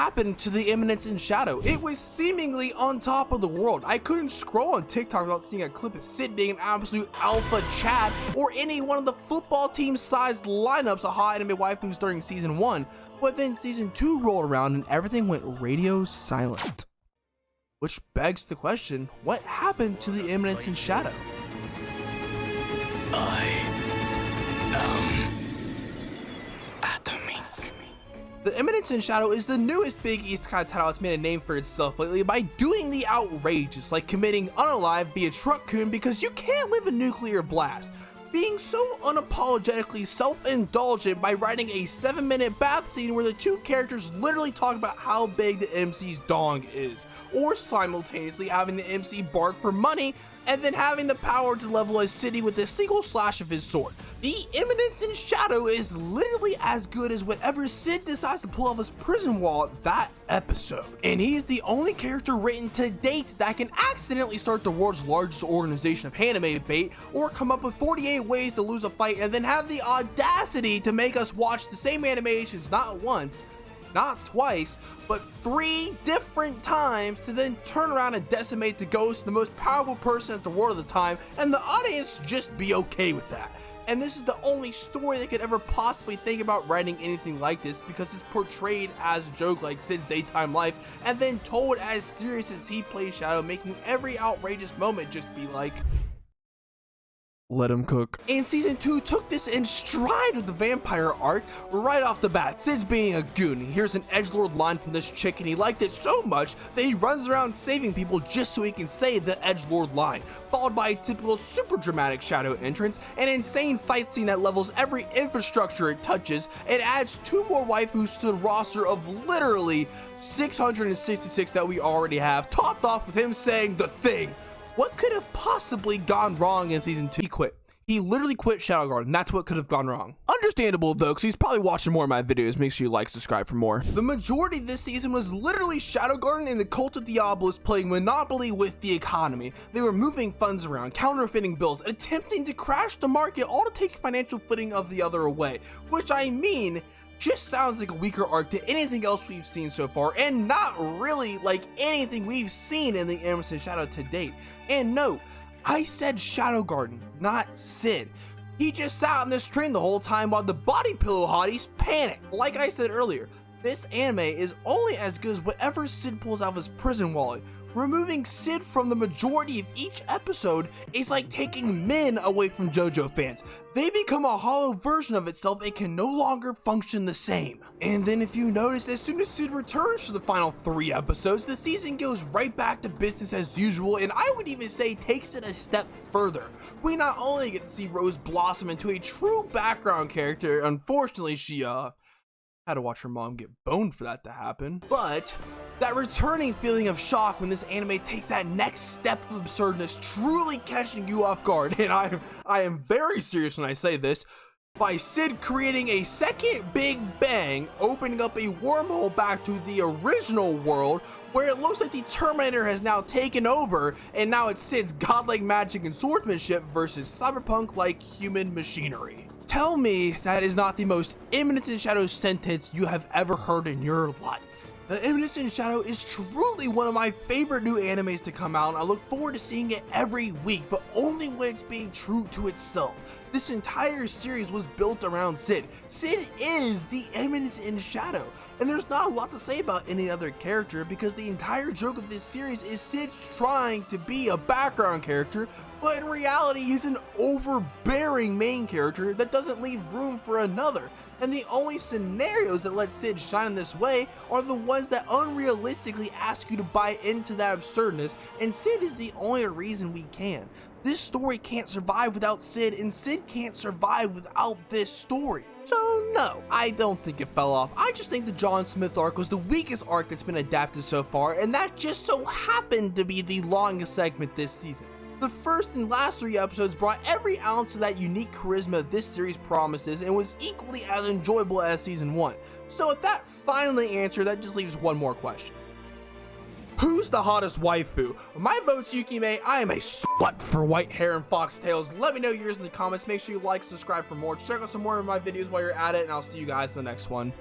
happened to the Eminence in Shadow? It was seemingly on top of the world. I couldn't scroll on TikTok without seeing a clip of Sid being an absolute alpha Chad, or any one of the football team sized lineups of hot anime waifus during season 1, but then season 2 rolled around and everything went radio silent. Which begs the question, what happened to the Eminence in Shadow? The Eminence in Shadow is the newest big isekai title that's made a name for itself lately by doing the outrageous, like committing unalive via truck-kun because you can't live a nuclear blast, being so unapologetically self-indulgent by writing a 7-minute bath scene where the two characters literally talk about how big the MC's dong is, or simultaneously having the MC bark for money and then having the power to level a city with a single slash of his sword. The Eminence in Shadow is literally as good as whatever Sid decides to pull off his prison wallet that episode. And he's the only character written to date that can accidentally start the world's largest organization of anime bait, or come up with 48 ways to lose a fight and then have the audacity to make us watch the same animations not once, not twice, but 3 different times to then turn around and decimate the ghost, the most powerful person at the world at the time, and the audience just be okay with that. And this is the only story they could ever possibly think about writing anything like this, because it's portrayed as a joke like Sid's daytime life and then told as serious as he plays Shadow, making every outrageous moment just be like, let him cook. And season 2 took this in stride with the vampire arc right off the bat. Sid's being a goon. He hears an edgelord line from this chick and he liked it so much that he runs around saving people just so he can say the edgelord line, followed by a typical super dramatic Shadow entrance, an insane fight scene that levels every infrastructure it touches. It adds 2 more waifus to the roster of literally 666 that we already have, topped off with him saying the thing. What could have possibly gone wrong in season 2? He quit. He literally quit Shadow Garden. That's what could have gone wrong. Understandable though, because he's probably watching more of my videos. Make sure you like, subscribe for more. The majority this season was literally Shadow Garden and the Cult of Diablos playing Monopoly with the economy. They were moving funds around, counterfeiting bills, attempting to crash the market, all to take financial footing of the other away. Which, I mean, just sounds like a weaker arc to anything else we've seen so far, and not really like anything we've seen in the Eminence in Shadow to date. And no, I said Shadow Garden, not Sid. He just sat on this train the whole time while the body pillow hotties panicked. Like I said earlier, this anime is only as good as whatever Sid pulls out of his prison wallet. Removing Sid from the majority of each episode is like taking men away from JoJo fans. They become a hollow version of itself and can no longer function the same. And then if you notice, as soon as Sid returns for the final 3 episodes, the season goes right back to business as usual, and I would even say takes it a step further. We not only get to see Rose blossom into a true background character, unfortunately she had to watch her mom get boned for that to happen, but that returning feeling of shock when this anime takes that next step of absurdness, truly catching you off guard, and I am very serious when I say this, by Sid creating a second Big Bang, opening up a wormhole back to the original world, where it looks like the Terminator has now taken over, and now it's Sid's godlike magic and swordsmanship versus cyberpunk-like human machinery. Tell me that is not the most Eminence in Shadow sentence you have ever heard in your life. The Eminence in Shadow is truly one of my favorite new animes to come out, and I look forward to seeing it every week, but only when it's being true to itself. This entire series was built around Sid. Sid is the Eminence in Shadow, and there's not a lot to say about any other character because the entire joke of this series is Sid trying to be a background character, but in reality he's an overbearing main character that doesn't leave room for another. And the only scenarios that let Sid shine this way are the ones that unrealistically ask you to buy into that absurdness, and Sid is the only reason we can. This story can't survive without Sid, and Sid can't survive without this story. So no, I don't think it fell off. I just think the John Smith arc was the weakest arc that's been adapted so far, and that just so happened to be the longest segment this season. The first and last 3 episodes brought every ounce of that unique charisma this series promises and was equally as enjoyable as season 1. So with that finally answered, that just leaves one more question. Who's the hottest waifu? My vote's Yukime. I am a slut for white hair and foxtails. Let me know yours in the comments. Make sure you like, subscribe for more. Check out some more of my videos while you're at it, and I'll see you guys in the next one.